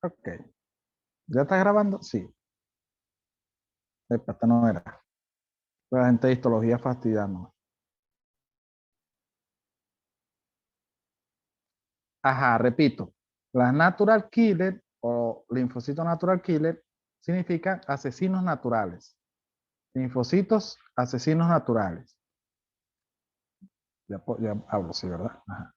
Ok. ¿Ya estás grabando? Sí. Epa, esta no era. La gente de histología fastidiando. Ajá, repito. Las natural killer o linfocitos natural killer significan asesinos naturales. Linfocitos asesinos naturales. Ya hablo, sí, ¿verdad? Ajá.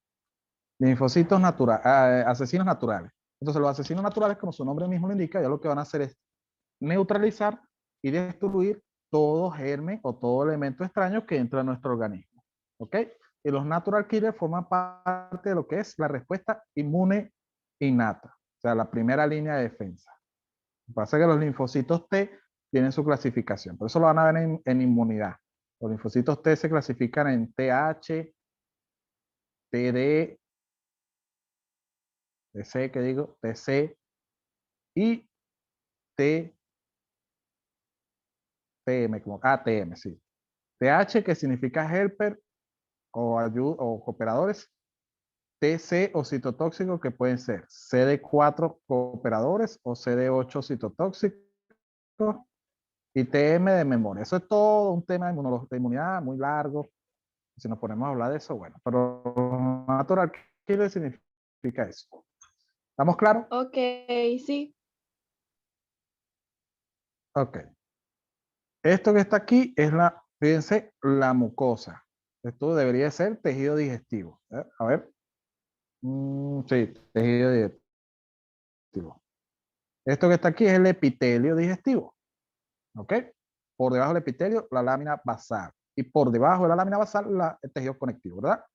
Linfocitos naturales, asesinos naturales. Entonces, los asesinos naturales, como su nombre mismo lo indica, ya lo que van a hacer es neutralizar y destruir todo germen o todo elemento extraño que entra a nuestro organismo. ¿Ok? Y los natural killers forman parte de lo que es la respuesta inmune innata, o sea, la primera línea de defensa. Lo que pasa es que los linfocitos T tienen su clasificación, por eso lo van a ver en inmunidad. Los linfocitos T se clasifican en TH, TD, TC, ¿qué digo? TC y TPM, como ATM, sí. TH, que significa helper o cooperadores, TC o citotóxicos, que pueden ser CD4 cooperadores o CD8 citotóxicos, y TM de memoria. Eso es todo un tema de inmunidad muy largo. Si nos ponemos a hablar de eso, bueno, pero natural killer significa eso. ¿Estamos claros? Ok, sí. Ok. Esto que está aquí es fíjense, la mucosa. Esto debería ser tejido digestivo. A ver. Sí, tejido digestivo. Esto que está aquí es el epitelio digestivo. ¿Ok? Por debajo del epitelio, la lámina basal. Y por debajo de la lámina basal, el tejido conectivo, ¿verdad?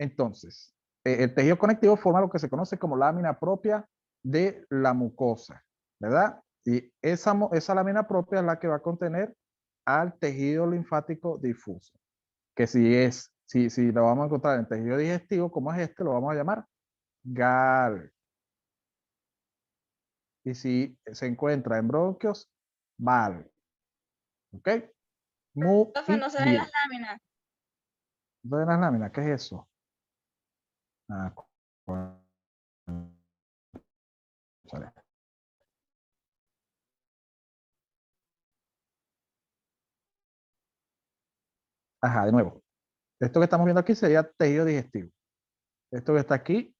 Entonces, el tejido conectivo forma lo que se conoce como lámina propia de la mucosa, ¿verdad? Y esa lámina propia es la que va a contener al tejido linfático difuso, que si lo vamos a encontrar en tejido digestivo, como es este, lo vamos a llamar GAL. Y si se encuentra en bronquios, BAL. ¿Ok? Mu Profe, y no se ven las BIL. láminas. ¿Dónde las láminas? ¿Qué es eso? Ah, cónchale. Ajá, de nuevo. Esto que estamos viendo aquí sería tejido digestivo. Esto que está aquí,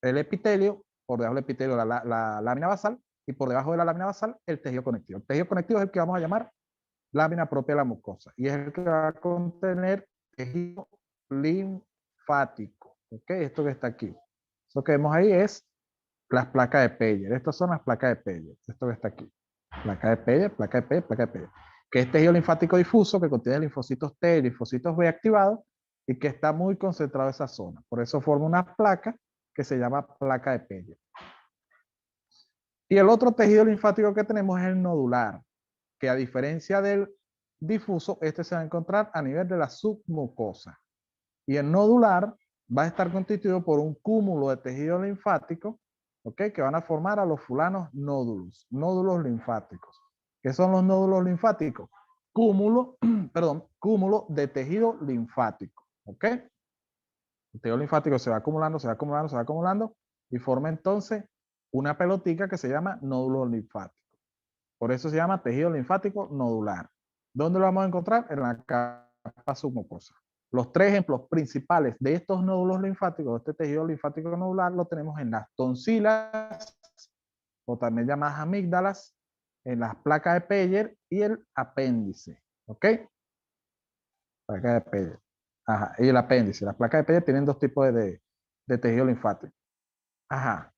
el epitelio, por debajo del epitelio la lámina basal, y por debajo de la lámina basal el tejido conectivo. El tejido conectivo es el que vamos a llamar lámina propia de la mucosa y es el que va a contener tejido linfático. ¿Ok? Esto que está aquí. Eso que vemos ahí es las placas de Peyer. Estas son las placas de Peyer. Esto que está aquí. Placa de Peyer, placa de Peyer, placa de Peyer. Que es tejido linfático difuso que contiene linfocitos T y linfocitos B activados y que está muy concentrado en esa zona. Por eso forma una placa que se llama placa de Peyer. Y el otro tejido linfático que tenemos es el nodular, que a diferencia del difuso, este se va a encontrar a nivel de la submucosa. Y el nodular va a estar constituido por un cúmulo de tejido linfático, ¿ok? Que van a formar a los fulanos nódulos, nódulos linfáticos. ¿Qué son los nódulos linfáticos? Cúmulo, perdón, cúmulo de tejido linfático, ¿ok? El tejido linfático se va acumulando, se va acumulando, se va acumulando y forma entonces una pelotica que se llama nódulo linfático. Por eso se llama tejido linfático nodular. ¿Dónde lo vamos a encontrar? En la capa submucosa. Los tres ejemplos principales de estos nódulos linfáticos, de este tejido linfático nodular, lo tenemos en las tonsilas, o también llamadas amígdalas, en las placas de Peyer y el apéndice. ¿Ok? Placa de Peyer. Ajá, y el apéndice. Las placas de Peyer tienen dos tipos de tejido linfático. Ajá.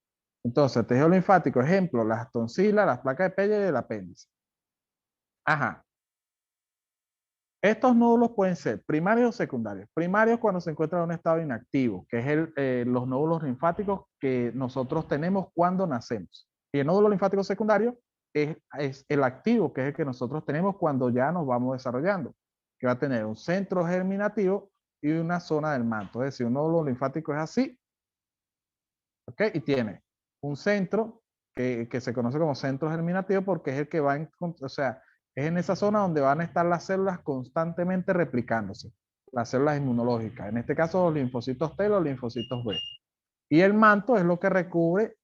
Entonces, el tejido linfático, ejemplo, las tonsilas, las placas de Peyer y el apéndice. Ajá. Estos nódulos pueden ser primarios o secundarios. Primarios cuando se encuentran en un estado inactivo, que es los nódulos linfáticos que nosotros tenemos cuando nacemos. Y el nódulo linfático secundario es el activo, que es el que nosotros tenemos cuando ya nos vamos desarrollando, que va a tener un centro germinativo y una zona del manto. Es decir, un nódulo linfático es así, ¿ok? Y tiene un centro que se conoce como centro germinativo porque es el que va o sea, es en esa zona donde van a estar las células constantemente replicándose, las células inmunológicas, en este caso los linfocitos T y los linfocitos B. Y el manto es lo que recubre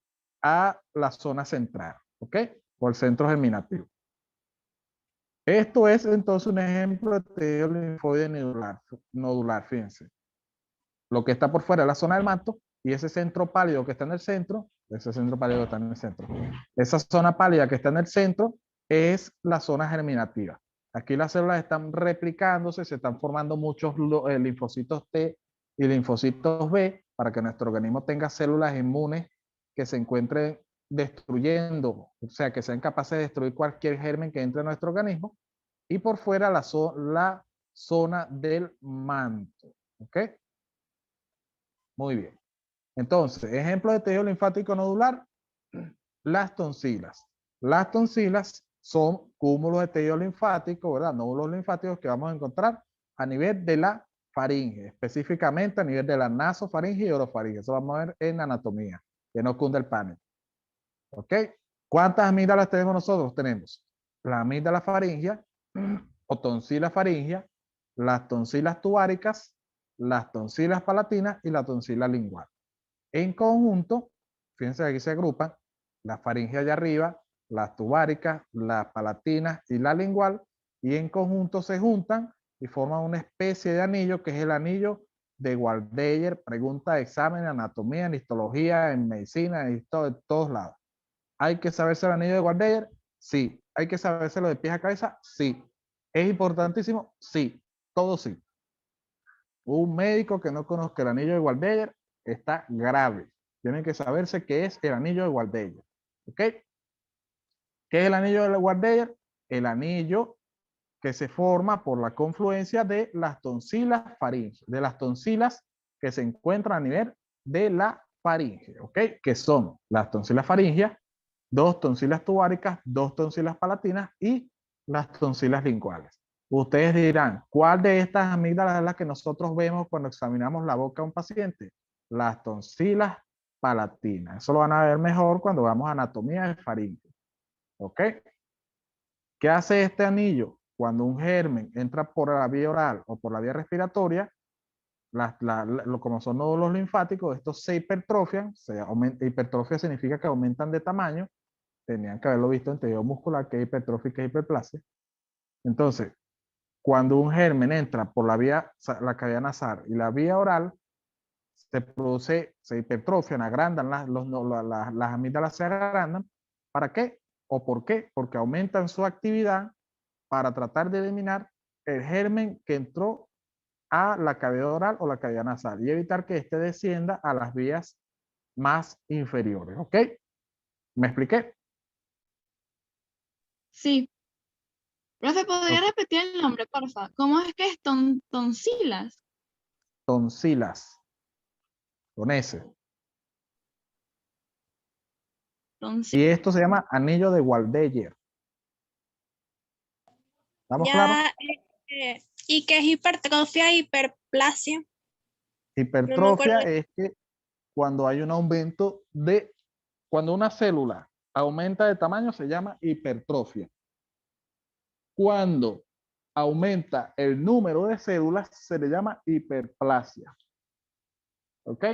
a la zona central, ¿ok? O el centro germinativo. Esto es entonces un ejemplo de tejido linfoide nodular, fíjense. Lo que está por fuera es la zona del manto y ese centro pálido que está en el centro, ese centro pálido que está en el centro, esa zona pálida que está en el centro es la zona germinativa. Aquí las células están replicándose, se están formando muchos linfocitos T y linfocitos B para que nuestro organismo tenga células inmunes que se encuentren destruyendo, o sea, que sean capaces de destruir cualquier germen que entre en nuestro organismo. Y por fuera la zona del manto. ¿Ok? Muy bien. Entonces, ejemplo de tejido linfático nodular, las tonsilas. Las tonsilas son cúmulos de tejido linfático, ¿verdad? Nódulos linfáticos que vamos a encontrar a nivel de la faringe, específicamente a nivel de la nasofaringe y orofaringe. Eso vamos a ver en anatomía, que no cunde el pánico. ¿Ok? ¿Cuántas amígdalas tenemos nosotros? Tenemos la amígdala faringea o tonsila faringea, las tonsilas tubáricas, las tonsilas palatinas y la tonsila lingual. En conjunto, fíjense que aquí se agrupan la faringe allá arriba, las tubáricas, las palatinas y la lingual, y en conjunto se juntan y forman una especie de anillo que es el anillo de Waldeyer. Pregunta de examen, anatomía, en histología, en medicina, en todos lados. ¿Hay que saberse el anillo de Waldeyer? Sí. ¿Hay que sabérselo de pies a cabeza? Sí. ¿Es importantísimo? Sí. Todo sí. Un médico que no conozca el anillo de Waldeyer está grave. Tienen que saberse qué es el anillo de Waldeyer. ¿Ok? ¿Qué es el anillo de Waldeyer? El anillo que se forma por la confluencia de las tonsilas faringes, de las tonsilas que se encuentran a nivel de la faringe, ¿ok? Que son las tonsilas faringeas, dos tonsilas tubáricas, dos tonsilas palatinas y las tonsilas linguales. Ustedes dirán, ¿cuál de estas amígdalas es la que nosotros vemos cuando examinamos la boca de un paciente? Las tonsilas palatinas. Eso lo van a ver mejor cuando vamos a anatomía de faringe. ¿Ok? ¿Qué hace este anillo? Cuando un germen entra por la vía oral o por la vía respiratoria, como son nódulos linfáticos, estos se hipertrofian. Hipertrofia significa que aumentan de tamaño. Tenían que haberlo visto en tejido muscular, que es hipertrofia y que es hiperplasia. Entonces, cuando un germen entra por la cavidad nasal y la vía oral, se hipertrofian, agrandan, las amígdalas se agrandan. ¿Para qué? ¿O por qué? Porque aumentan su actividad para tratar de eliminar el germen que entró a la cavidad oral o la cavidad nasal y evitar que éste descienda a las vías más inferiores. ¿Ok? ¿Me expliqué? Sí. Profe, ¿podría Ok. repetir el nombre, porfa? ¿Cómo es que es tonsilas? Tonsilas, con S. Y Tonsilas. esto se llama anillo de Waldeyer. ¿Estamos claros? Ya, ¿y qué es hipertrofia e hiperplasia? No me acuerdo. Hipertrofia es que cuando hay un aumento cuando una célula aumenta de tamaño se llama hipertrofia. Cuando aumenta el número de células se le llama hiperplasia. ¿Ok?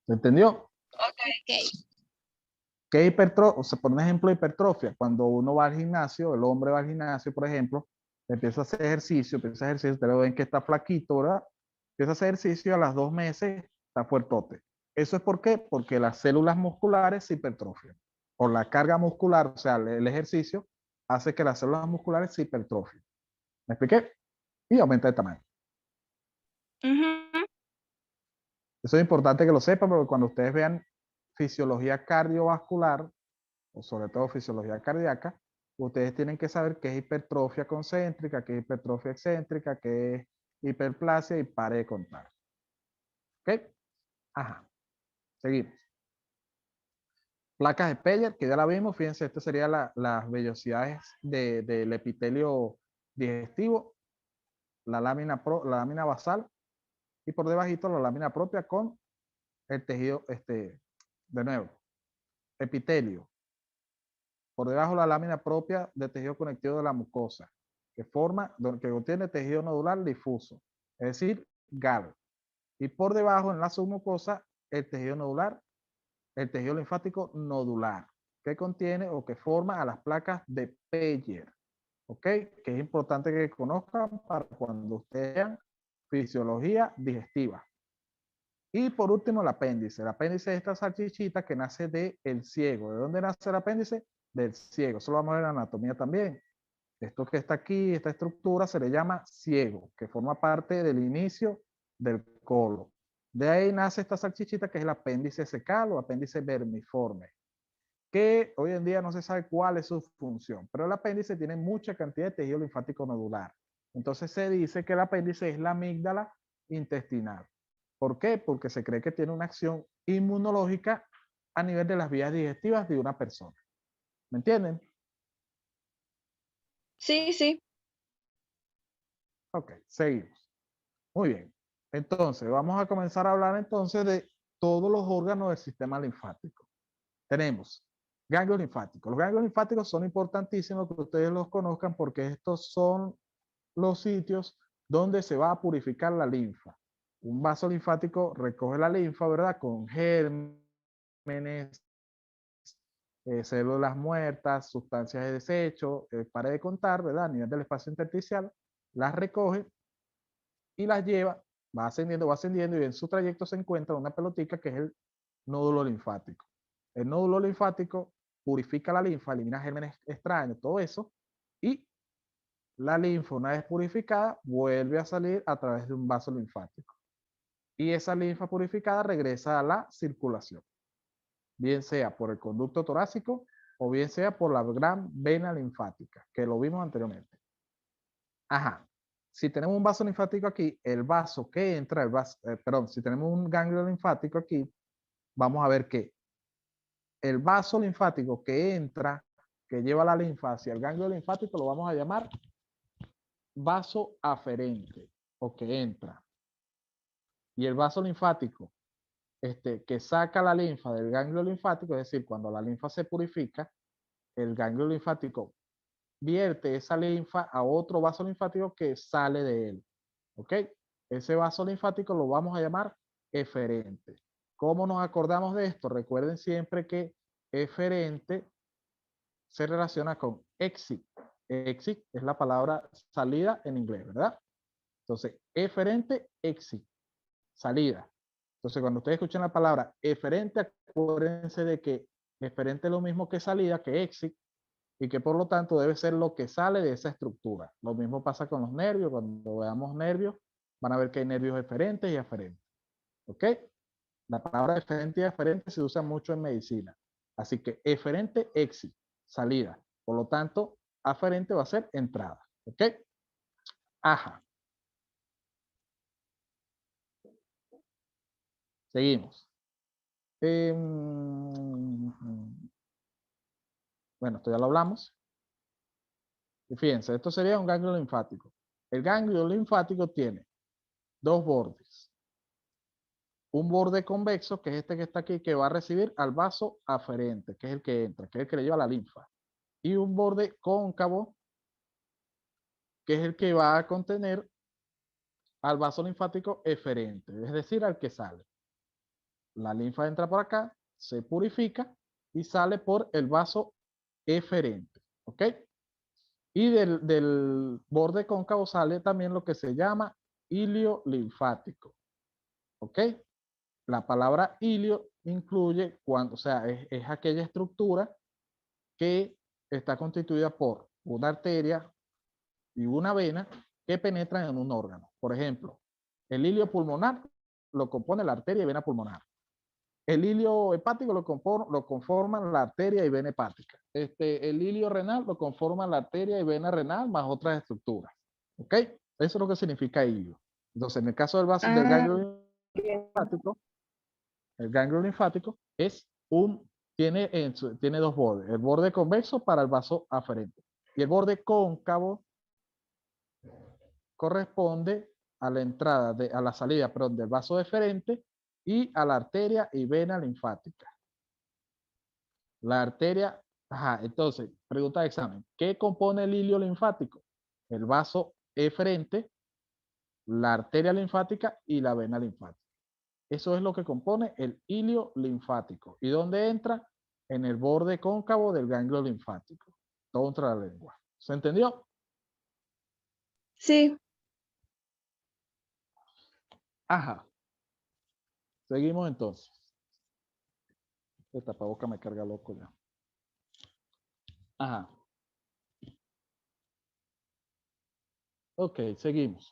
¿Se entendió? Ok. ¿Qué hipertrofia? O sea, por un ejemplo, hipertrofia. Cuando uno va al gimnasio, el hombre va al gimnasio, por ejemplo, empieza a hacer ejercicio, ustedes lo ven que está flaquito, ¿verdad? Empieza a hacer ejercicio, a las 2 meses está fuertote. ¿Eso es por qué? Porque las células musculares se hipertrofian. Por la carga muscular, o sea, el ejercicio, hace que las células musculares se hipertrofien. ¿Me expliqué? Y aumenta de tamaño. Ujú. Eso es importante que lo sepan porque cuando ustedes vean fisiología cardiovascular, o sobre todo fisiología cardíaca, ustedes tienen que saber qué es hipertrofia concéntrica, qué es hipertrofia excéntrica, qué es hiperplasia y pare de contar. ¿Ok? Ajá. Seguimos. Placas de Peyer, que ya la vimos. Fíjense, esto sería las vellosidades del epitelio digestivo, la lámina basal y por debajito la lámina propia con el tejido, de nuevo, epitelio. Por debajo la lámina propia de tejido conectivo de la mucosa, que contiene tejido nodular difuso, es decir, GAL. Y por debajo en la submucosa el tejido nodular, el tejido linfático nodular, que contiene o que forma a las placas de Peyer. ¿Ok? Que es importante que conozcan para cuando ustedes vean fisiología digestiva. Y por último, el apéndice. El apéndice es esta salchichita que nace del ciego. ¿De dónde nace el apéndice? Del ciego. Eso lo vamos a ver en anatomía también. Esto que está aquí, esta estructura, se le llama ciego, que forma parte del inicio del colon. De ahí nace esta salchichita que es el apéndice secal o apéndice vermiforme, que hoy en día no se sabe cuál es su función, pero el apéndice tiene mucha cantidad de tejido linfático nodular. Entonces se dice que el apéndice es la amígdala intestinal. ¿Por qué? Porque se cree que tiene una acción inmunológica a nivel de las vías digestivas de una persona. ¿Me entienden? Sí, sí. Ok, seguimos. Muy bien. Entonces, vamos a comenzar a hablar entonces de todos los órganos del sistema linfático. Tenemos ganglios linfáticos. Los ganglios linfáticos son importantísimos que ustedes los conozcan porque estos son los sitios donde se va a purificar la linfa. Un vaso linfático recoge la linfa, ¿verdad? Con gérmenes, células muertas, sustancias de desecho, para de contar, ¿verdad? A nivel del espacio intersticial, las recoge y las lleva, va ascendiendo y en su trayecto se encuentra una pelotica que es el nódulo linfático. El nódulo linfático purifica la linfa, elimina gérmenes extraños, todo eso, y la linfa, una vez purificada, vuelve a salir a través de un vaso linfático. Y esa linfa purificada regresa a la circulación, bien sea por el conducto torácico o bien sea por la gran vena linfática, que lo vimos anteriormente. Ajá. Si tenemos un vaso linfático aquí, el vaso que entra, si tenemos un ganglio linfático aquí, vamos a ver que el vaso linfático que entra, que lleva la linfa hacia el ganglio linfático, lo vamos a llamar vaso aferente o que entra. Y el vaso linfático que saca la linfa del ganglio linfático, es decir, cuando la linfa se purifica, el ganglio linfático vierte esa linfa a otro vaso linfático que sale de él. ¿Ok? Ese vaso linfático lo vamos a llamar eferente. ¿Cómo nos acordamos de esto? Recuerden siempre que eferente se relaciona con exit. Exit es la palabra salida en inglés, ¿verdad? Entonces, eferente, exit, salida. Entonces, cuando ustedes escuchen la palabra eferente, acuérdense de que eferente es lo mismo que salida, que exit, y que por lo tanto debe ser lo que sale de esa estructura. Lo mismo pasa con los nervios. Cuando veamos nervios, van a ver que hay nervios eferentes y aferentes. ¿Ok? La palabra eferente y aferente se usa mucho en medicina. Así que eferente, exit, salida. Por lo tanto, aferente va a ser entrada. ¿Ok? Ajá. Seguimos. Bueno, esto ya lo hablamos. Y fíjense, esto sería un ganglio linfático. El ganglio linfático tiene dos bordes. Un borde convexo, que es este que está aquí, que va a recibir al vaso aferente, que es el que entra, que es el que le lleva la linfa. Y un borde cóncavo, que es el que va a contener al vaso linfático eferente, es decir, al que sale. La linfa entra por acá, se purifica y sale por el vaso eferente. ¿Ok? Y del borde cóncavo sale también lo que se llama hilio linfático. ¿Ok? La palabra hilio incluye, o sea, es aquella estructura que está constituida por una arteria y una vena que penetran en un órgano. Por ejemplo, el hilio pulmonar lo compone la arteria y vena pulmonar. El hilio hepático lo conforman la arteria y vena hepática. El hilio renal lo conforman la arteria y vena renal más otras estructuras. ¿Ok? Eso es lo que significa hilio. Entonces, en el caso del vaso del ganglio linfático, el ganglio linfático tiene dos bordes. El borde convexo para el vaso aferente. Y el borde cóncavo corresponde a la entrada, a la salida, perdón, del vaso deferente y a la arteria y vena linfática. La arteria, entonces, pregunta de examen. ¿Qué compone el hilio linfático? El vaso eferente, la arteria linfática y la vena linfática. Eso es lo que compone el hilio linfático. ¿Y dónde entra? En el borde cóncavo del ganglio linfático, contra la lengua. ¿Se entendió? Sí. Ajá. Seguimos entonces. El tapaboca me carga loco ya. Ajá. Ok, seguimos.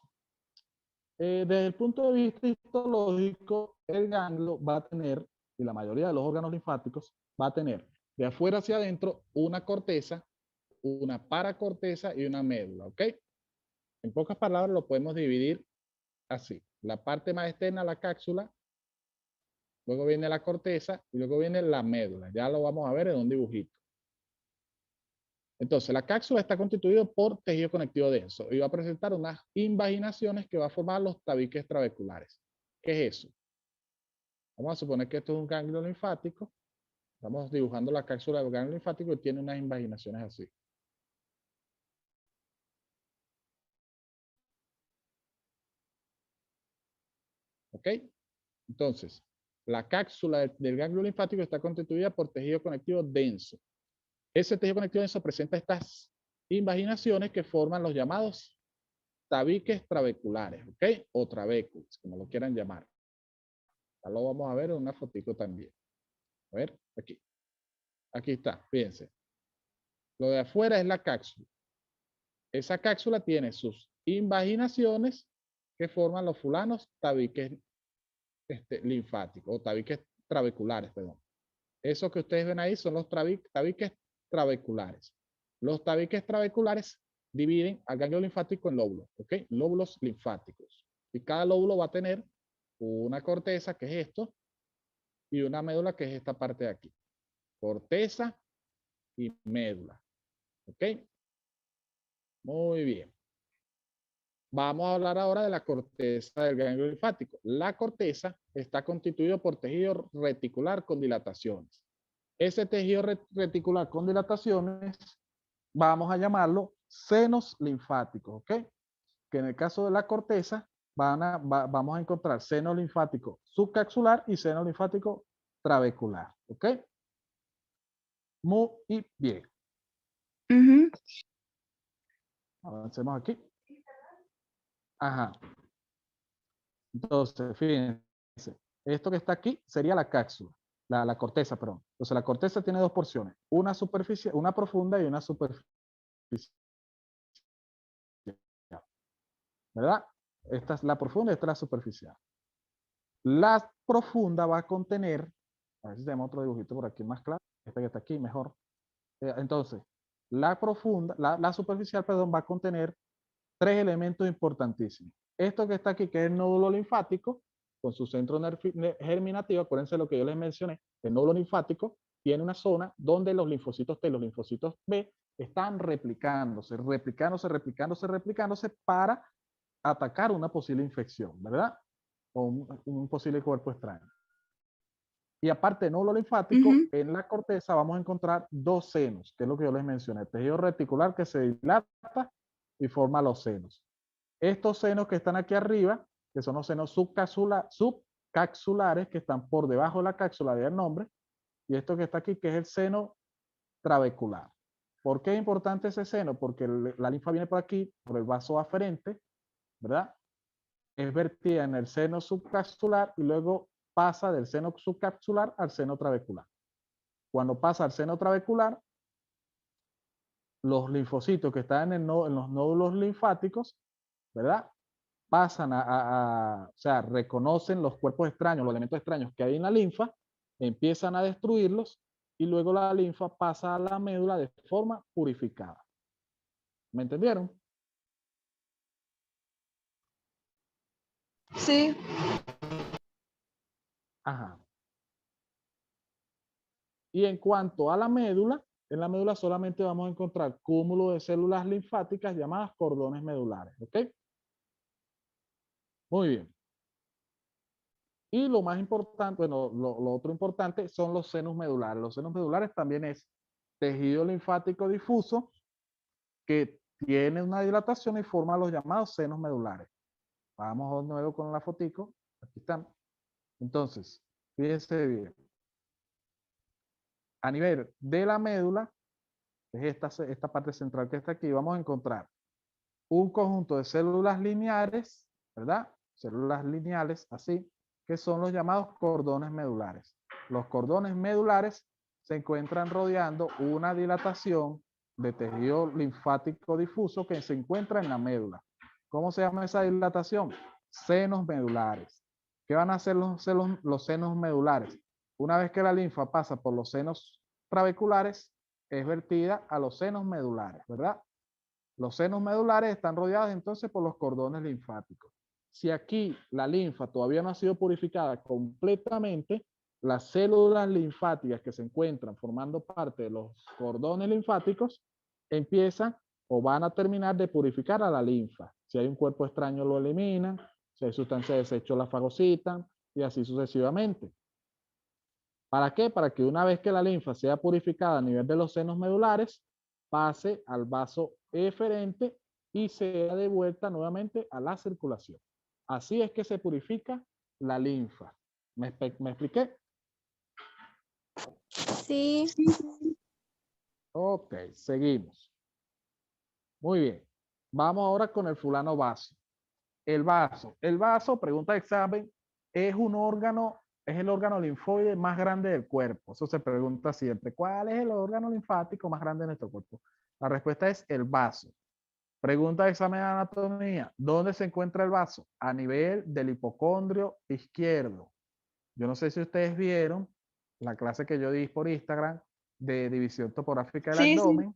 Desde el punto de vista histológico, el ganglio va a tener, y la mayoría de los órganos linfáticos, va a tener de afuera hacia adentro una corteza, una paracorteza y una médula, ¿ok? En pocas palabras lo podemos dividir así. La parte más externa, la cápsula, luego viene la corteza y luego viene la médula. Ya lo vamos a ver en un dibujito. Entonces, la cápsula está constituida por tejido conectivo denso y va a presentar unas invaginaciones que va a formar los tabiques trabeculares. ¿Qué es eso? Vamos a suponer que esto es un ganglio linfático. Estamos dibujando la cápsula del ganglio linfático y tiene unas invaginaciones así. ¿Ok? Entonces, la cápsula del ganglio linfático está constituida por tejido conectivo denso. Ese tejido conectivo denso presenta estas invaginaciones que forman los llamados tabiques trabeculares, ¿ok? O trabéculos, como lo quieran llamar. Ya lo vamos a ver en una fotico también. A ver, aquí. Aquí está, fíjense. Lo de afuera es la cápsula. Esa cápsula tiene sus invaginaciones que forman los fulanos tabiques linfáticos o tabiques trabeculares, perdón. Eso que ustedes ven ahí son los tabiques trabeculares. Los tabiques trabeculares dividen al ganglio linfático en lóbulos, ¿ok? Lóbulos linfáticos. Y cada lóbulo va a tener una corteza, que es esto, y una médula, que es esta parte de aquí. Corteza y médula, ¿ok? Muy bien. Vamos a hablar ahora de la corteza del ganglio linfático. La corteza está constituida por tejido reticular con dilataciones. Ese tejido reticular con dilataciones, vamos a llamarlo senos linfáticos, ¿ok? Que en el caso de la corteza, vamos a encontrar seno linfático subcapsular y seno linfático trabecular, ¿ok? Muy bien. Avancemos aquí. Ajá. Entonces, fíjense, esto que está aquí sería la cápsula, la corteza, perdón. Entonces, la corteza tiene dos porciones, una superficial, una profunda y una superficial, ¿verdad? Esta es la profunda y esta es la superficial. La profunda va a contener, a ver si tenemos otro dibujito por aquí más claro, este que está aquí mejor. Entonces, la profunda, la superficial, perdón, va a contener tres elementos importantísimos. Esto que está aquí, que es el nódulo linfático, con su centro germinativo, acuérdense lo que yo les mencioné, el nódulo linfático tiene una zona donde los linfocitos T y los linfocitos B están replicándose para atacar una posible infección, ¿verdad? O un posible cuerpo extraño. Y aparte del nódulo linfático, en la corteza vamos a encontrar dos senos, que es lo que yo les mencioné, tejido reticular que se dilata y forma los senos. Estos senos que están aquí arriba, que son los senos subcapsulares, que están por debajo de la cápsula del nombre, y esto que está aquí, que es el seno trabecular. ¿Por qué es importante ese seno? Porque la linfa viene por aquí, por el vaso aferente, ¿verdad? Es vertida en el seno subcapsular y luego pasa del seno subcapsular al seno trabecular. Cuando pasa al seno trabecular, los linfocitos que están en los nódulos linfáticos, ¿verdad? Pasan o sea, reconocen los cuerpos extraños, los elementos extraños que hay en la linfa, empiezan a destruirlos y luego la linfa pasa a la médula de forma purificada. ¿Me entendieron? Sí. Ajá. Y en cuanto a la médula, en la médula solamente vamos a encontrar cúmulo de células linfáticas llamadas cordones medulares. ¿Ok? Muy bien. Y lo más importante, bueno, lo otro importante son los senos medulares. Los senos medulares también es tejido linfático difuso que tiene una dilatación y forma los llamados senos medulares. Vamos de nuevo con la fotico. Aquí están. Entonces, fíjense bien. A nivel de la médula, es esta parte central que está aquí, vamos a encontrar un conjunto de células lineares, ¿verdad? Células lineales, así, que son los llamados cordones medulares. Los cordones medulares se encuentran rodeando una dilatación de tejido linfático difuso que se encuentra en la médula. ¿Cómo se llama esa dilatación? Senos medulares. ¿Qué van a hacer los senos medulares? Una vez que la linfa pasa por los senos trabeculares, es vertida a los senos medulares, ¿verdad? Los senos medulares están rodeados entonces por los cordones linfáticos. Si aquí la linfa todavía no ha sido purificada completamente, las células linfáticas que se encuentran formando parte de los cordones linfáticos empiezan o van a terminar de purificar a la linfa. Si hay un cuerpo extraño lo eliminan, si hay sustancia de desecho la fagocitan y así sucesivamente. ¿Para qué? Para que una vez que la linfa sea purificada a nivel de los senos medulares, pase al vaso eferente y sea devuelta nuevamente a la circulación. Así es que se purifica la linfa. ¿Me expliqué? Sí. Ok, seguimos. Muy bien. Vamos ahora con el fulano vaso. El vaso. El vaso, pregunta de examen, es un órgano, es el órgano linfoide más grande del cuerpo. Eso se pregunta siempre. ¿Cuál es el órgano linfático más grande de nuestro cuerpo? La respuesta es el vaso. Pregunta de examen de anatomía. ¿Dónde se encuentra el vaso? A nivel del hipocondrio izquierdo. Yo no sé si ustedes vieron la clase que yo di por Instagram de división topográfica del Sí, sí. abdomen.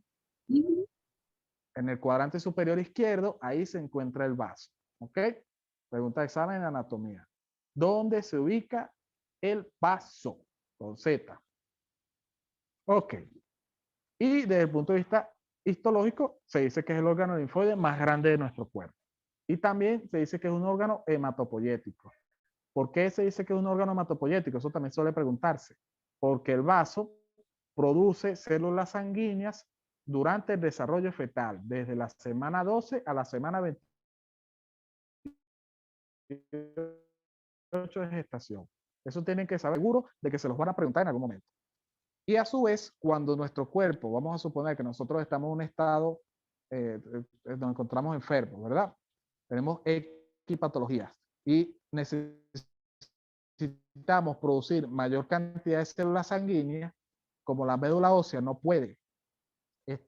En el cuadrante superior izquierdo, ahí se encuentra el vaso. ¿Ok? Pregunta de examen de anatomía. ¿Dónde se ubica el vaso? Con Z. Ok. Y desde el punto de vista histológico, se dice que es el órgano linfoide más grande de nuestro cuerpo. Y también se dice que es un órgano hematopoyético. ¿Por qué se dice que es un órgano hematopoyético? Eso también suele preguntarse. Porque el vaso produce células sanguíneas durante el desarrollo fetal, desde la semana 12 a la semana 28 de gestación. Eso tienen que saber seguro de que se los van a preguntar en algún momento. Y a su vez, cuando nuestro cuerpo, vamos a suponer que nosotros estamos en un estado, nos encontramos enfermos, ¿verdad? Tenemos X patologías y necesitamos producir mayor cantidad de células sanguíneas, como la médula ósea no puede,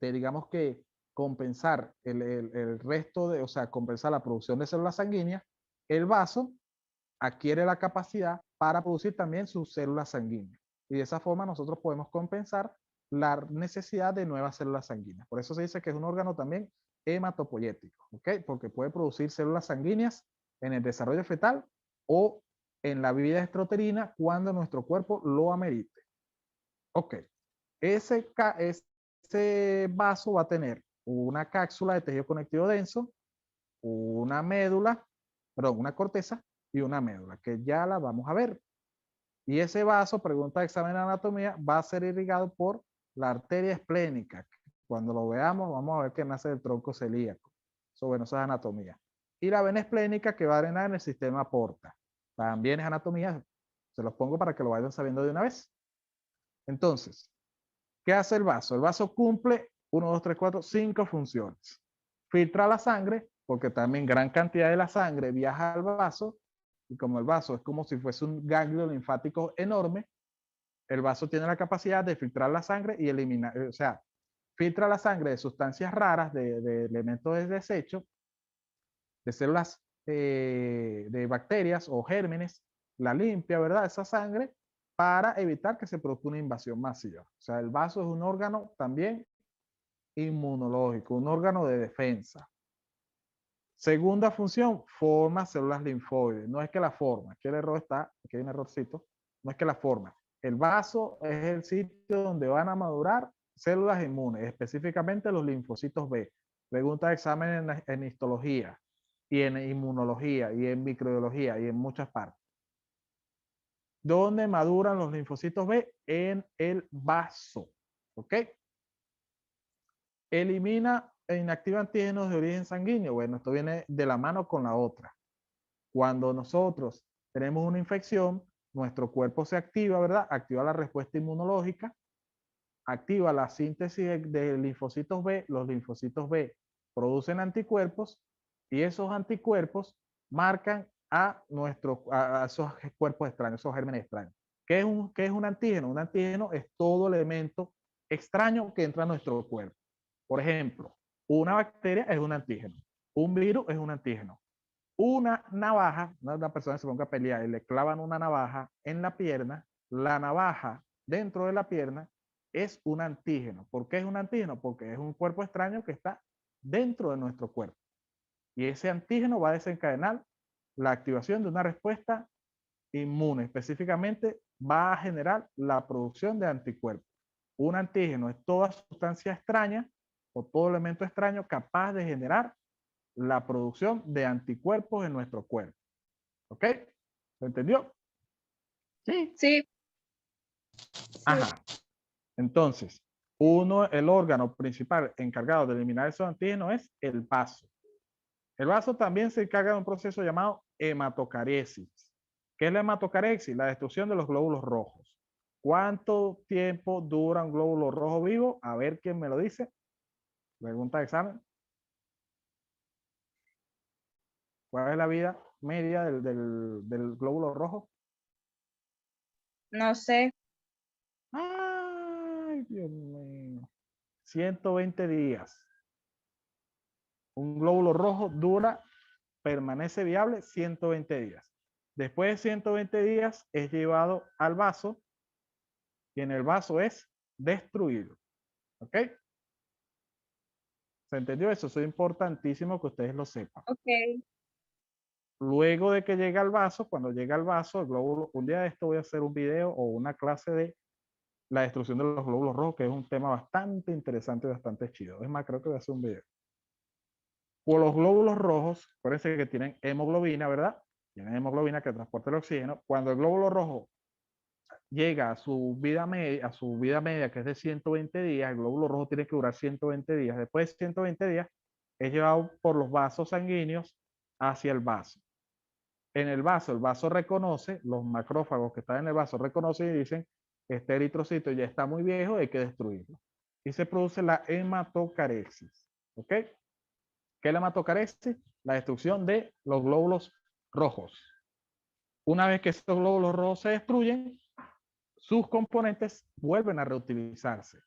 digamos que compensar el resto de, o sea, compensar la producción de células sanguíneas, el vaso adquiere la capacidad para producir también sus células sanguíneas. Y de esa forma nosotros podemos compensar la necesidad de nuevas células sanguíneas. Por eso se dice que es un órgano también hematopoyético, ¿ok? Porque puede producir células sanguíneas en el desarrollo fetal o en la vida extrauterina cuando nuestro cuerpo lo amerite. Ok, ese vaso va a tener una cápsula de tejido conectivo denso, una médula, perdón, una corteza y una médula, que ya la vamos a ver. Y ese vaso, pregunta de examen de anatomía, va a ser irrigado por la arteria esplénica. Cuando lo veamos, vamos a ver que nace del tronco celíaco. Eso, bueno, eso es anatomía. Y la vena esplénica que va a drenar en el sistema porta. También es anatomía. Se los pongo para que lo vayan sabiendo de una vez. Entonces, ¿qué hace el vaso? El vaso cumple 1, 2, 3, 4, 5 funciones. Filtra la sangre, porque también gran cantidad de la sangre viaja al vaso, y como el vaso es como si fuese un ganglio linfático enorme, el vaso tiene la capacidad de filtrar la sangre y eliminar, o sea, filtra la sangre de sustancias raras, de elementos de desecho, de células de bacterias o gérmenes, la limpia, ¿verdad? Esa sangre para evitar que se produzca una invasión masiva. O sea, el vaso es un órgano también inmunológico, un órgano de defensa. Segunda función, forma células linfoides. No es que la forma, aquí el error está, aquí hay un errorcito, no es que la forma. El vaso es el sitio donde van a madurar células inmunes, específicamente los linfocitos B. Pregunta de examen en histología y en inmunología y en microbiología y en muchas partes. ¿Dónde maduran los linfocitos B? En el vaso. ¿Ok? Elimina e inactiva antígenos de origen sanguíneo. Bueno, esto viene de la mano con la otra. Cuando nosotros tenemos una infección, nuestro cuerpo se activa, ¿verdad? Activa la respuesta inmunológica, activa la síntesis de linfocitos B, los linfocitos B producen anticuerpos y esos anticuerpos marcan a esos cuerpos extraños, esos gérmenes extraños. ¿Qué es un antígeno? Un antígeno es todo elemento extraño que entra a nuestro cuerpo. Por ejemplo, una bacteria es un antígeno, un virus es un antígeno. Una navaja, una persona se ponga a pelear y le clavan una navaja en la pierna, la navaja dentro de la pierna es un antígeno. ¿Por qué es un antígeno? Porque es un cuerpo extraño que está dentro de nuestro cuerpo. Y ese antígeno va a desencadenar la activación de una respuesta inmune. Específicamente va a generar la producción de anticuerpos. Un antígeno es toda sustancia extraña o todo elemento extraño capaz de generar la producción de anticuerpos en nuestro cuerpo. ¿Ok? ¿Se entendió? Sí. Sí. Ajá. Entonces, el órgano principal encargado de eliminar esos antígenos es el vaso. El vaso también se encarga de un proceso llamado hematocaresis. ¿Qué es la hematocaresis? La destrucción de los glóbulos rojos. ¿Cuánto tiempo dura un glóbulo rojo vivo? A ver quién me lo dice. Pregunta de examen. ¿Cuál es la vida media del glóbulo rojo? No sé. Ay, Dios mío. 120 días. Un glóbulo rojo permanece viable 120 días. Después de 120 días es llevado al vaso y en el vaso es destruido. ¿Ok? ¿Se entendió eso? Eso es importantísimo que ustedes lo sepan. Ok. Luego de que llega al vaso, cuando llega al vaso, el glóbulo, un día de esto voy a hacer un video o una clase de la destrucción de los glóbulos rojos, que es un tema bastante interesante y bastante chido. Es más, creo que voy a hacer un video. Por los glóbulos rojos, acuérdense que tienen hemoglobina, ¿verdad? Tienen hemoglobina que transporta el oxígeno. Cuando el glóbulo rojo llega a su vida media, que es de 120 días, el glóbulo rojo tiene que durar 120 días. Después de 120 días, es llevado por los vasos sanguíneos hacia el vaso. En el vaso reconoce, los macrófagos que están en el vaso reconocen y dicen, este eritrocito ya está muy viejo, hay que destruirlo. Y se produce la hematocaresis. ¿Ok? ¿Qué es la hematocaresis? La destrucción de los glóbulos rojos. Una vez que estos glóbulos rojos se destruyen, sus componentes vuelven a reutilizarse.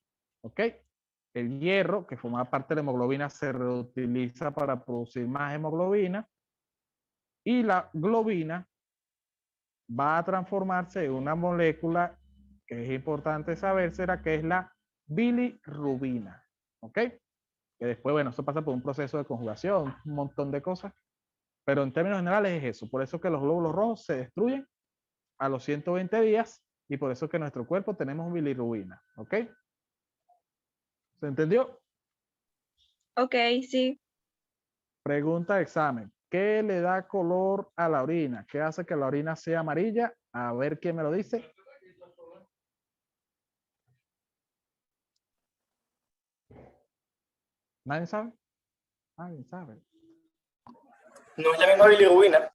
¿Ok? El hierro, que forma parte de la hemoglobina, se reutiliza para producir más hemoglobina. Y la globina va a transformarse en una molécula que es importante saber, será que es la bilirrubina. ¿Ok? Que después, bueno, eso pasa por un proceso de conjugación, un montón de cosas. Pero en términos generales es eso. Por eso que los glóbulos rojos se destruyen a los 120 días y por eso que en nuestro cuerpo tenemos bilirrubina. ¿Ok? ¿Se entendió? Ok, sí. Pregunta de examen. ¿Qué le da color a la orina? ¿Qué hace que la orina sea amarilla? A ver quién me lo dice. ¿Nadie sabe? Nadie sabe. No es la misma bilirrubina.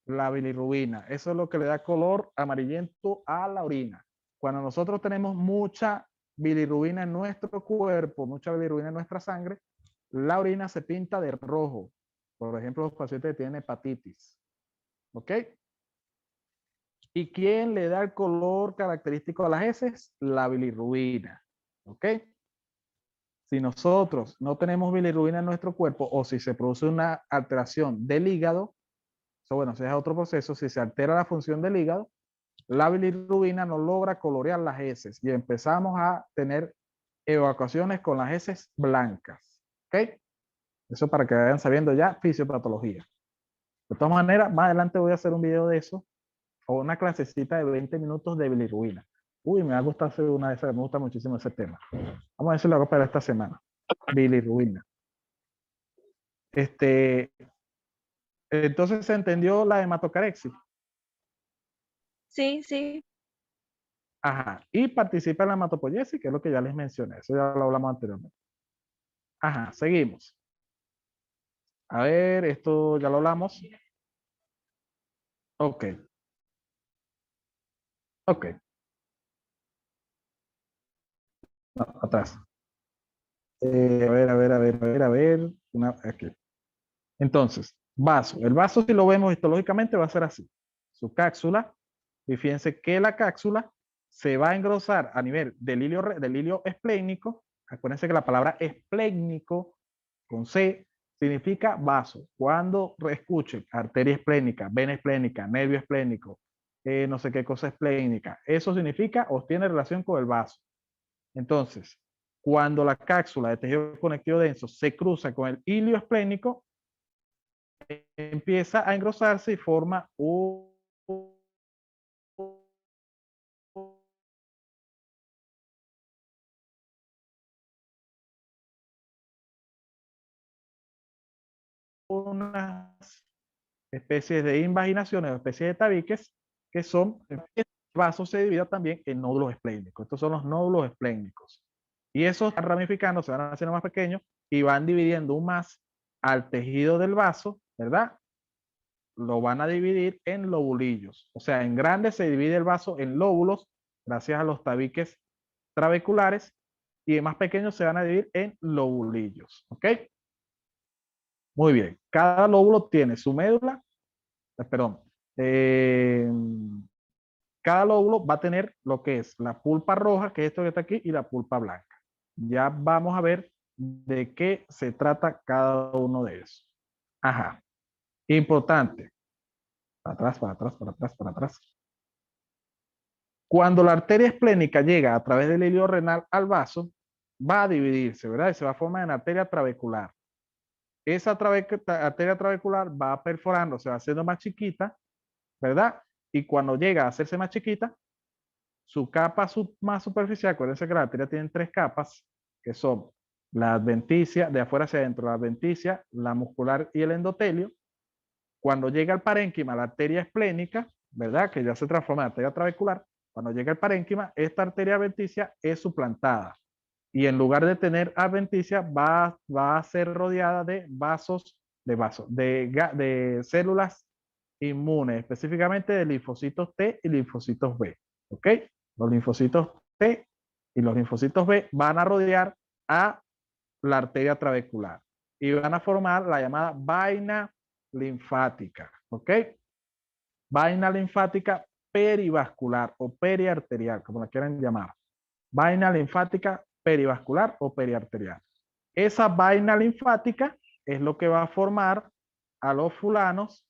La bilirrubina. Eso es lo que le da color amarillento a la orina. Cuando nosotros tenemos mucha bilirrubina en nuestro cuerpo, mucha bilirrubina en nuestra sangre, la orina se pinta de rojo. Por ejemplo, los pacientes que tienen hepatitis. ¿Ok? ¿Y quién le da el color característico a las heces? La bilirrubina. ¿Ok? Si nosotros no tenemos bilirrubina en nuestro cuerpo o si se produce una alteración del hígado, eso bueno, ese es otro proceso, si se altera la función del hígado, la bilirrubina no logra colorear las heces y empezamos a tener evacuaciones con las heces blancas. ¿Ok? Eso para que vayan sabiendo ya fisiopatología. De todas maneras, más adelante voy a hacer un video de eso o una clasecita de 20 minutos de bilirrubina. Uy, me va a gustar hacer una de esas, me gusta muchísimo ese tema. Vamos a ver si lo hago para esta semana. Bilirrubina. Entonces se entendió la hematocarexis. Sí, sí. Ajá. Y participa en la hematopoiesis, que es lo que ya les mencioné. Eso ya lo hablamos anteriormente. Ajá, seguimos. A ver, esto ya lo hablamos. Ok. Ok. No, atrás. A ver. Aquí. Entonces, vaso. El vaso, si lo vemos histológicamente, va a ser así. Su cápsula. Y fíjense que la cápsula se va a engrosar a nivel del hilio esplénico. Acuérdense que la palabra esplénico con C significa vaso. Cuando escuchen arteria esplénica, vena esplénica, nervio esplénico, no sé qué cosa esplénica, eso significa o tiene relación con el vaso. Entonces, cuando la cápsula de tejido conectivo denso se cruza con el hilio esplénico, empieza a engrosarse y forma unas especies de invaginaciones o especies de tabiques que son, el vaso se divide también en nódulos esplénicos. Estos son los nódulos esplénicos. Y esos van ramificando, se van haciendo más pequeños y van dividiendo aún más al tejido del vaso, ¿verdad? Lo van a dividir en lobulillos. O sea, en grandes se divide el vaso en lóbulos, gracias a los tabiques trabeculares, y en más pequeños se van a dividir en lobulillos. ¿Ok? Muy bien. Cada lóbulo tiene su médula, perdón, eh, cada lóbulo va a tener lo que es la pulpa roja, que es esto que está aquí, y la pulpa blanca. Ya vamos a ver de qué se trata cada uno de esos. Ajá. Importante. Para atrás, para atrás, para atrás, para atrás. Cuando la arteria esplénica llega a través del hilio renal al vaso, va a dividirse, ¿verdad? Y se va a formar en arteria trabecular. Esa arteria trabecular va perforando, se va haciendo más chiquita, ¿verdad? Y cuando llega a hacerse más chiquita, su capa más superficial, acuérdense que la arteria tiene tres capas, que son la adventicia, de afuera hacia adentro, la adventicia, la muscular y el endotelio. Cuando llega al parénquima, la arteria esplénica, ¿verdad? Que ya se transforma en arteria trabecular. Cuando llega al parénquima, esta arteria adventicia es suplantada. Y en lugar de tener adventicia, va a ser rodeada de de células inmunes, específicamente de linfocitos T y linfocitos B. ¿Ok? Los linfocitos T y los linfocitos B van a rodear a la arteria trabecular y van a formar la llamada vaina linfática. ¿Ok? Vaina linfática perivascular o periarterial, como la quieran llamar. Vaina linfática perivascular o periarterial. Esa vaina linfática es lo que va a formar a los fulanos,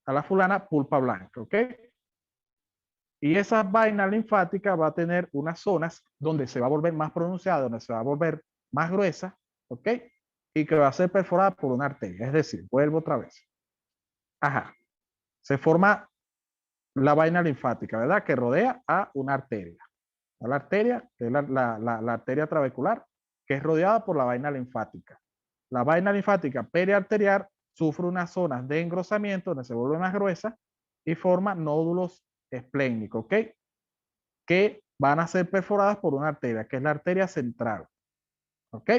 a la fulana pulpa blanca, ¿ok? Y esa vaina linfática va a tener unas zonas donde se va a volver más pronunciada, donde se va a volver más gruesa, ¿ok? Y que va a ser perforada por una arteria. Es decir, vuelvo otra vez. Ajá. Se forma la vaina linfática, ¿verdad? Que rodea a una arteria. A la arteria, que es la arteria trabecular, que es rodeada por la vaina linfática. La vaina linfática periarterial sufre unas zonas de engrosamiento donde se vuelve más gruesa y forma nódulos esplénicos, ¿ok? Que van a ser perforadas por una arteria, que es la arteria central, ¿ok?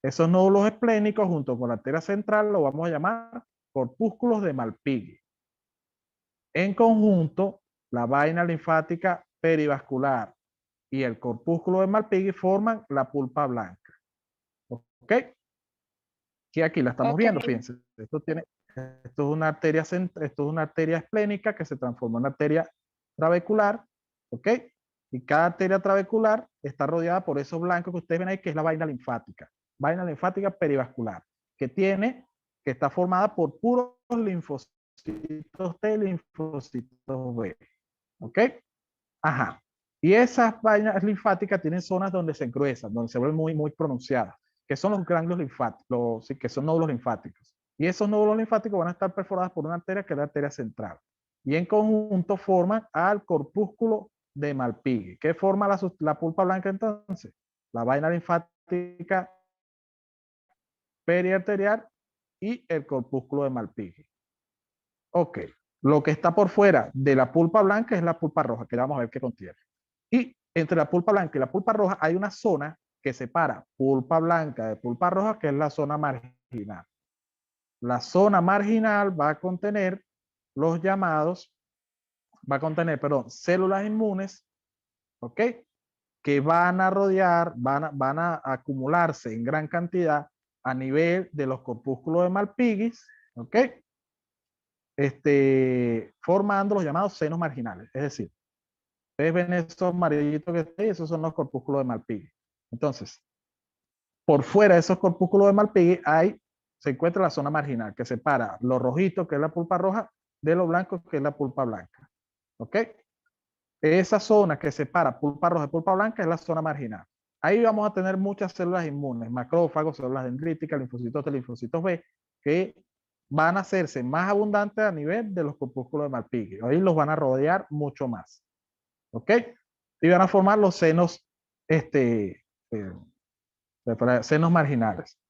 Esos nódulos esplénicos junto con la arteria central lo vamos a llamar corpúsculos de Malpighi. En conjunto, la vaina linfática perivascular y el corpúsculo de Malpighi forman la pulpa blanca. ¿Ok? Que aquí la estamos viendo, fíjense. Esto es una arteria, esto es una arteria esplénica que se transforma en arteria trabecular. ¿Ok? Y cada arteria trabecular está rodeada por esos blancos que ustedes ven ahí, que es la vaina linfática. Vaina linfática perivascular, que está formada por puros linfocitos T y linfocitos B. ¿Ok? Ajá. Y esas vainas linfáticas tienen zonas donde se engruesan, donde se vuelven muy, muy pronunciadas, que son los ganglios linfáticos, sí, que son nódulos linfáticos. Y esos nódulos linfáticos van a estar perforados por una arteria que es la arteria central. Y en conjunto forman al corpúsculo de Malpighi. ¿Qué forma la pulpa blanca entonces? La vaina linfática periarterial y el corpúsculo de Malpighi. Ok. Lo que está por fuera de la pulpa blanca es la pulpa roja, que vamos a ver qué contiene. Y entre la pulpa blanca y la pulpa roja hay una zona que separa pulpa blanca de pulpa roja, que es la zona marginal. La zona marginal va a contener los llamados va a contener, perdón, células inmunes, ¿ok? Que van a rodear, van a acumularse en gran cantidad a nivel de los corpúsculos de Malpighi, ¿ok? Formando los llamados senos marginales. Es decir, ustedes ven esos amarillitos que están ahí, esos son los corpúsculos de Malpighi. Entonces, por fuera de esos corpúsculos de Malpighi se encuentra la zona marginal que separa lo rojito, que es la pulpa roja, de lo blanco, que es la pulpa blanca. ¿Ok? Esa zona que separa pulpa roja y pulpa blanca es la zona marginal. Ahí vamos a tener muchas células inmunes, macrófagos, células dendríticas, linfocitos T, linfocitos B, que van a hacerse más abundantes a nivel de los corpúsculos de Malpighi. Ahí los van a rodear mucho más. ¿Ok? Y van a formar los senos, senos marginales.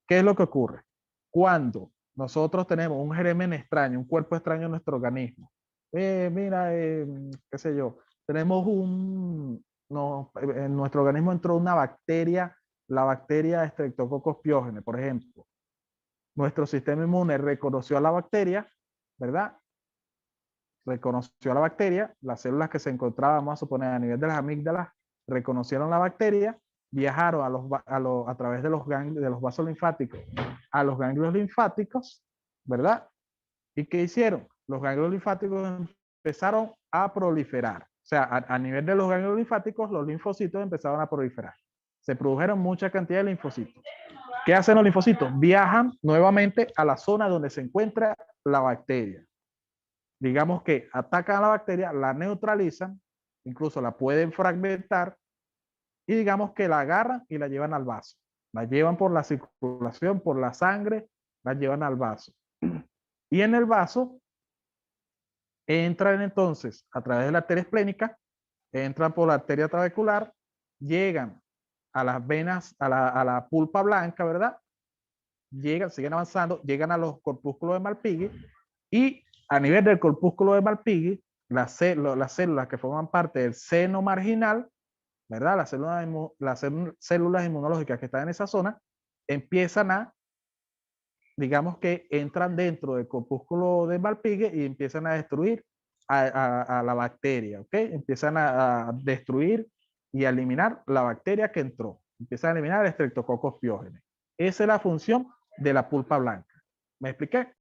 ¿Qué es lo que ocurre? Cuando nosotros tenemos un germen extraño, un cuerpo extraño en nuestro organismo, mira, qué sé yo, tenemos en nuestro organismo entró una bacteria, la bacteria Streptococcus pyogenes, por ejemplo. Nuestro sistema inmune reconoció a la bacteria, ¿verdad? Reconoció a la bacteria, las células que se encontraban, vamos a suponer, a nivel de las amígdalas, reconocieron la bacteria, viajaron a través de los vasos linfáticos a los ganglios linfáticos, ¿verdad? ¿Y qué hicieron? Los ganglios linfáticos empezaron a proliferar. O sea, a nivel de los ganglios linfáticos, los linfocitos empezaron a proliferar. Se produjeron mucha cantidad de linfocitos. ¿Qué hacen los linfocitos? Viajan nuevamente a la zona donde se encuentra la bacteria. Digamos que atacan a la bacteria, la neutralizan, incluso la pueden fragmentar y digamos que la agarran y la llevan al vaso. La llevan por la circulación, por la sangre, la llevan al vaso. Y en el vaso entran entonces a través de la arteria esplénica, entran por la arteria trabecular, llegan a las venas, a la pulpa blanca, ¿verdad? Siguen avanzando, llegan a los corpúsculos de Malpighi y a nivel del corpúsculo de Malpighi, las células que forman parte del seno marginal, ¿verdad? Las células inmunológicas que están en esa zona empiezan a, digamos que entran dentro del corpúsculo de Malpighi y empiezan a destruir a la bacteria, ¿ok? Empiezan a destruir y a eliminar la bacteria que entró. Empiezan a eliminar el Streptococcus pyogenes. Esa es la función de la pulpa blanca. ¿Me expliqué?